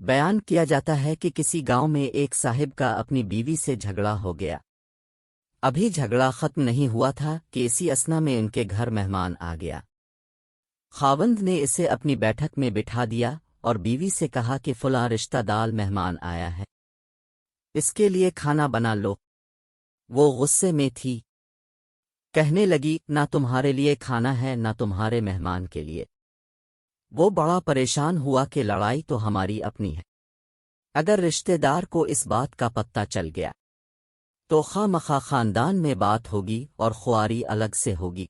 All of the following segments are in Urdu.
بیان کیا جاتا ہے کہ کسی گاؤں میں ایک صاحب کا اپنی بیوی سے جھگڑا ہو گیا۔ ابھی جھگڑا ختم نہیں ہوا تھا کہ اسی اثنا میں ان کے گھر مہمان آ گیا۔ خاوند نے اسے اپنی بیٹھک میں بٹھا دیا اور بیوی سے کہا کہ فلاں رشتہ دار مہمان آیا ہے، اس کے لیے کھانا بنا لو۔ وہ غصے میں تھی، کہنے لگی نہ تمہارے لیے کھانا ہے نہ تمہارے مہمان کے لیے۔ وہ بڑا پریشان ہوا کہ لڑائی تو ہماری اپنی ہے، اگر رشتے دار کو اس بات کا پتہ چل گیا تو خواہ مخواہ خاندان میں بات ہوگی اور خواری الگ سے ہوگی،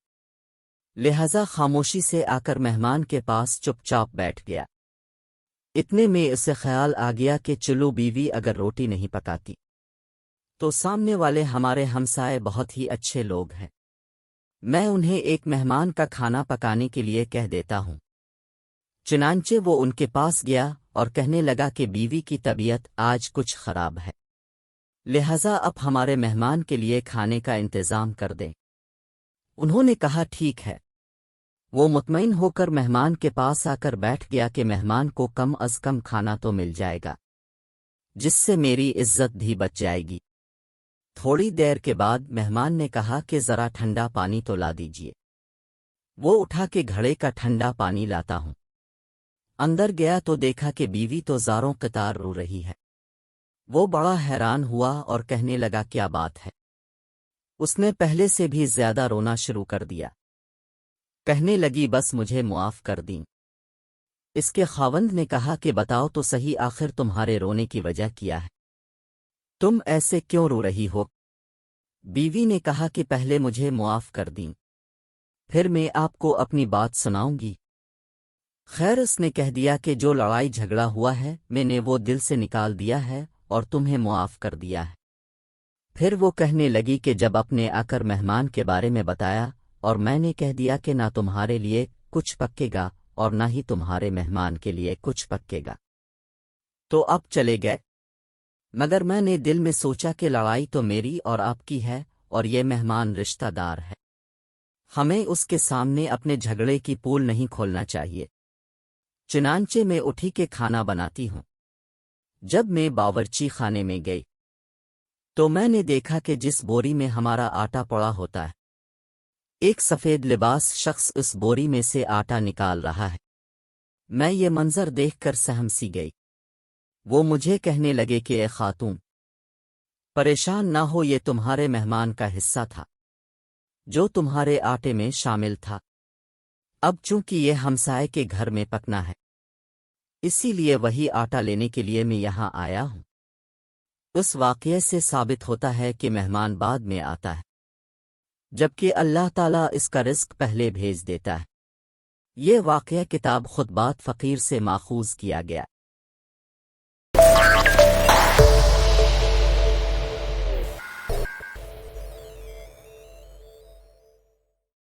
لہذا خاموشی سے آ کر مہمان کے پاس چپ چاپ بیٹھ گیا۔ اتنے میں اسے خیال آ گیا کہ چلو بیوی اگر روٹی نہیں پکاتی تو سامنے والے ہمارے ہمسائے بہت ہی اچھے لوگ ہیں، میں انہیں ایک مہمان کا کھانا پکانے کے لیے کہہ دیتا ہوں۔ چنانچہ وہ ان کے پاس گیا اور کہنے لگا کہ بیوی کی طبیعت آج کچھ خراب ہے، لہذا اب ہمارے مہمان کے لیے کھانے کا انتظام کر دیں۔ انہوں نے کہا ٹھیک ہے۔ وہ مطمئن ہو کر مہمان کے پاس آ کر بیٹھ گیا کہ مہمان کو کم از کم کھانا تو مل جائے گا، جس سے میری عزت بھی بچ جائے گی۔ تھوڑی دیر کے بعد مہمان نے کہا کہ ذرا ٹھنڈا پانی تو لا دیجیے۔ وہ اٹھا کے گھڑے کا ٹھنڈا پانی لاتا ہوں۔ اندر گیا تو دیکھا کہ بیوی تو زاروں قطار رو رہی ہے۔ وہ بڑا حیران ہوا اور کہنے لگا کیا بات ہے؟ اس نے پہلے سے بھی زیادہ رونا شروع کر دیا۔ کہنے لگی بس مجھے معاف کر دیں۔ اس کے خاوند نے کہا کہ بتاؤ تو صحیح آخر تمہارے رونے کی وجہ کیا ہے؟ تم ایسے کیوں رو رہی ہو؟ بیوی نے کہا کہ پہلے مجھے معاف کر دیں، پھر میں آپ کو اپنی بات سناؤں گی۔ خیر اس نے کہہ دیا کہ جو لڑائی جھگڑا ہوا ہے میں نے وہ دل سے نکال دیا ہے اور تمہیں معاف کر دیا ہے۔ پھر وہ کہنے لگی کہ جب اپنے آ کر مہمان کے بارے میں بتایا اور میں نے کہہ دیا کہ نہ تمہارے لیے کچھ پکے گا اور نہ ہی تمہارے مہمان کے لیے کچھ پکے گا تو اب چلے گئے، مگر میں نے دل میں سوچا کہ لڑائی تو میری اور آپ کی ہے اور یہ مہمان رشتہ دار ہے، ہمیں اس کے سامنے اپنے جھگڑے کی پول نہیں کھولنا چاہیے۔ چنانچہ میں اٹھی کے کھانا بناتی ہوں۔ جب میں باورچی خانے میں گئی تو میں نے دیکھا کہ جس بوری میں ہمارا آٹا پڑا ہوتا ہے ایک سفید لباس شخص اس بوری میں سے آٹا نکال رہا ہے۔ میں یہ منظر دیکھ کر سہم سی گئی۔ وہ مجھے کہنے لگے کہ اے خاتون پریشان نہ ہو، یہ تمہارے مہمان کا حصہ تھا جو تمہارے آٹے میں شامل تھا، اب چونکہ یہ ہمسائے کے گھر میں پکنا ہے اسی لیے وہی آٹا لینے کے لیے میں یہاں آیا ہوں۔ اس واقعے سے ثابت ہوتا ہے کہ مہمان بعد میں آتا ہے، جبکہ اللہ تعالیٰ اس کا رزق پہلے بھیج دیتا ہے۔ یہ واقعہ کتاب خطبات فقیر سے ماخوذ کیا گیا۔